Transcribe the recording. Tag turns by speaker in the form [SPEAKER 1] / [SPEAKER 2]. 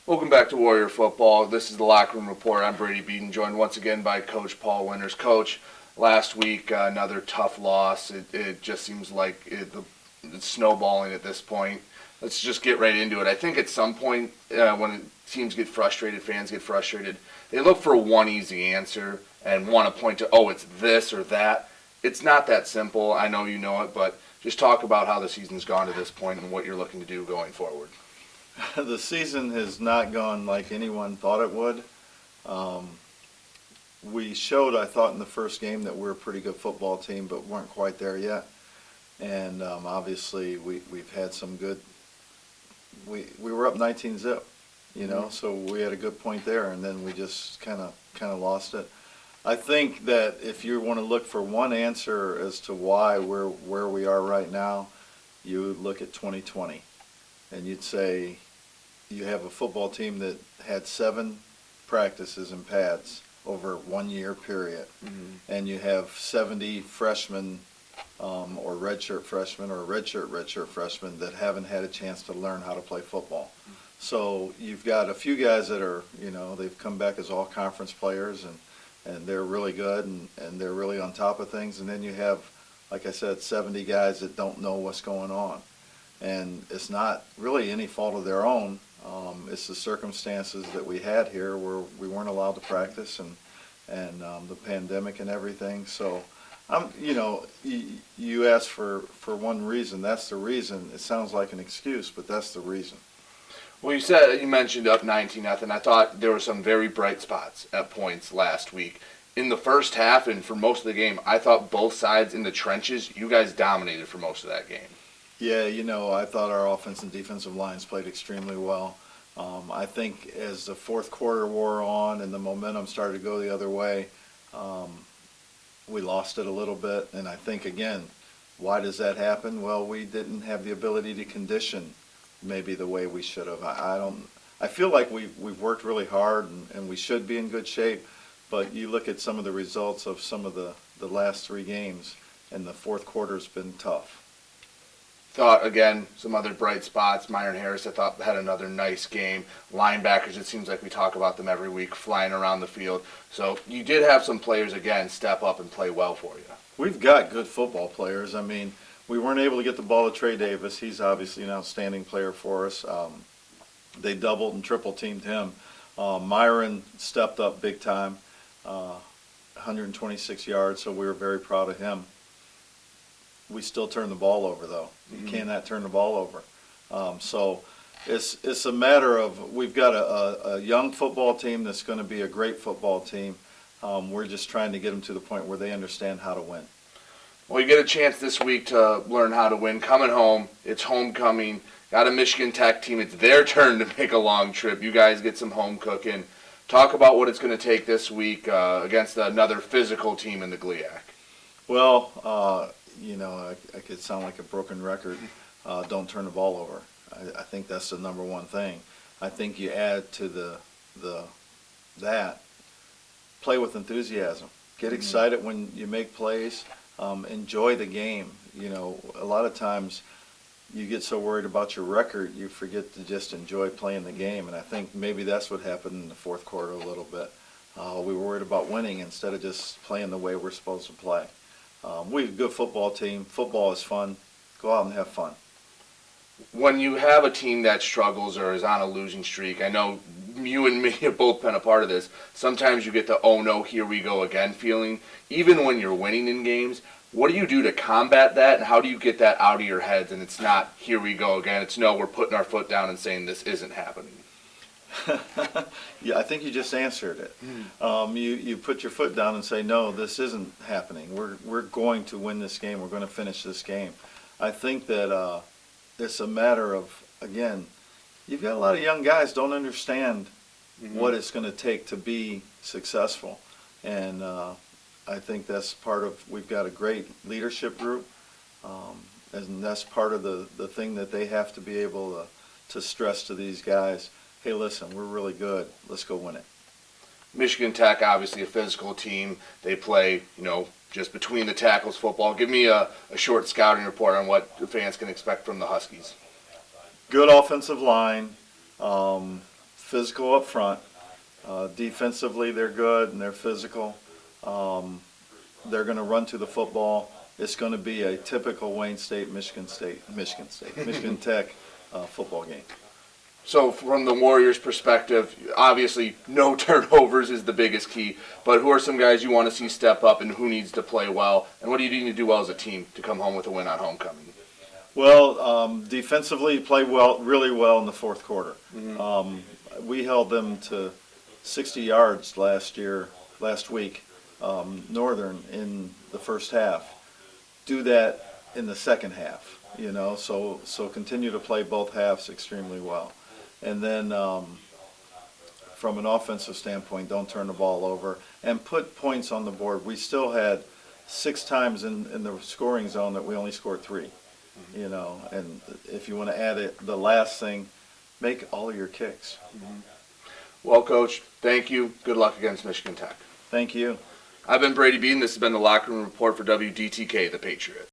[SPEAKER 1] Welcome back to Warrior Football. This is the Locker Room Report. I'm Brady Beedon, joined once again by Coach Paul Winters. Coach, last week, another tough loss. It just seems like it's snowballing at this point. Let's just get right into it. I think at some point when teams get frustrated, fans get frustrated, they look for one easy answer and want to point to, oh, it's this or that. It's not that simple. I know you know it, but just talk about how the season's gone to this point and what you're looking to do going forward.
[SPEAKER 2] The season has not gone like anyone thought it would. We showed, I thought, in the first game that we're a pretty good football team, but weren't quite there yet. And obviously, we've had some good. We were up 19-0, so we had a good point there, and then we just kind of lost it. I think that if you want to look for one answer as to why we're where we are right now, you would look at 2020, and you'd say you have a football team that had 7 practices and pads over a 1-year period, and you have 70 freshmen or redshirt freshmen or redshirt freshmen that haven't had a chance to learn how to play football. So you've got a few guys that are, they've come back as all-conference players, and they're really good, and they're really on top of things. And then you have, like I said, 70 guys that don't know what's going on. And it's not really any fault of their own. It's the circumstances that we had here where we weren't allowed to practice and the pandemic and everything. So, you asked for one reason. That's the reason. It sounds like an excuse, but that's the reason.
[SPEAKER 1] Well, you mentioned up 19-0. I thought there were some very bright spots at points last week. In the first half and for most of the game, I thought both sides in the trenches, you guys dominated for most of that game.
[SPEAKER 2] Yeah, I thought our offense and defensive lines played extremely well. I think as the fourth quarter wore on and the momentum started to go the other way, we lost it a little bit. And I think, again, why does that happen? Well, we didn't have the ability to condition maybe the way we should have. I feel like we've worked really hard and we should be in good shape, but you look at some of the results of some of the last 3 games, and the fourth quarter's been tough.
[SPEAKER 1] Thought, again, some other bright spots. Myron Harris, I thought, had another nice game. Linebackers, it seems like we talk about them every week, flying around the field. So you did have some players, again, step up and play well for you.
[SPEAKER 2] We've got good football players. I mean, we weren't able to get the ball to Trey Davis. He's obviously an outstanding player for us. They doubled and triple teamed him. Myron stepped up big time, 126 yards, so we were very proud of him. We still turn the ball over, though. You cannot turn the ball over. So it's a matter of we've got a young football team that's going to be a great football team. We're just trying to get them to the point where they understand how to win.
[SPEAKER 1] Well, you get a chance this week to learn how to win. Coming home, it's homecoming. Got a Michigan Tech team. It's their turn to make a long trip. You guys get some home cooking. Talk about what it's going to take this week against another physical team in the GLIAC.
[SPEAKER 2] Well, I could sound like a broken record. Don't turn the ball over. I think that's the number one thing. I think you add to that, play with enthusiasm. Get excited when you make plays. Enjoy the game. A lot of times you get so worried about your record, you forget to just enjoy playing the game. And I think maybe that's what happened in the fourth quarter a little bit. We were worried about winning instead of just playing the way we're supposed to play. We have a good football team. Football is fun. Go out and have fun.
[SPEAKER 1] When you have a team that struggles or is on a losing streak, I know you and me have both been a part of this. Sometimes you get the, oh no, here we go again feeling. Even when you're winning in games, what do you do to combat that, and how do you get that out of your heads and it's not, here we go again, it's no, we're putting our foot down and saying this isn't happening?
[SPEAKER 2] Yeah, I think you just answered it. You put your foot down and say, no, this isn't happening. We're going to win this game. We're going to finish this game. I think that it's a matter of, again, you've got a lot of young guys don't understand what it's going to take to be successful. And I think that's part of, we've got a great leadership group, and that's part of the thing that they have to be able to stress to these guys. Hey, listen, we're really good. Let's go win it.
[SPEAKER 1] Michigan Tech, obviously a physical team. They play, just between the tackles football. Give me a short scouting report on what the fans can expect from the Huskies.
[SPEAKER 2] Good offensive line, physical up front. Defensively, they're good and they're physical. They're going to run to the football. It's going to be a typical Wayne State, Michigan Tech football game.
[SPEAKER 1] So from the Warriors' perspective, obviously no turnovers is the biggest key, but who are some guys you want to see step up and who needs to play well, and what do you need to do well as a team to come home with a win on homecoming?
[SPEAKER 2] Well, defensively, played well, really well in the fourth quarter. We held them to 60 yards last week, Northern, in the first half. Do that in the second half, so continue to play both halves extremely well. And then from an offensive standpoint, don't turn the ball over and put points on the board. We still had 6 times in the scoring zone that we only scored 3, and if you want to add it, the last thing, make all your kicks.
[SPEAKER 1] Well, Coach, thank you. Good luck against Michigan Tech.
[SPEAKER 2] Thank you.
[SPEAKER 1] I've been Brady Beedon. This has been the Locker Room Report for WDTK, The Patriot.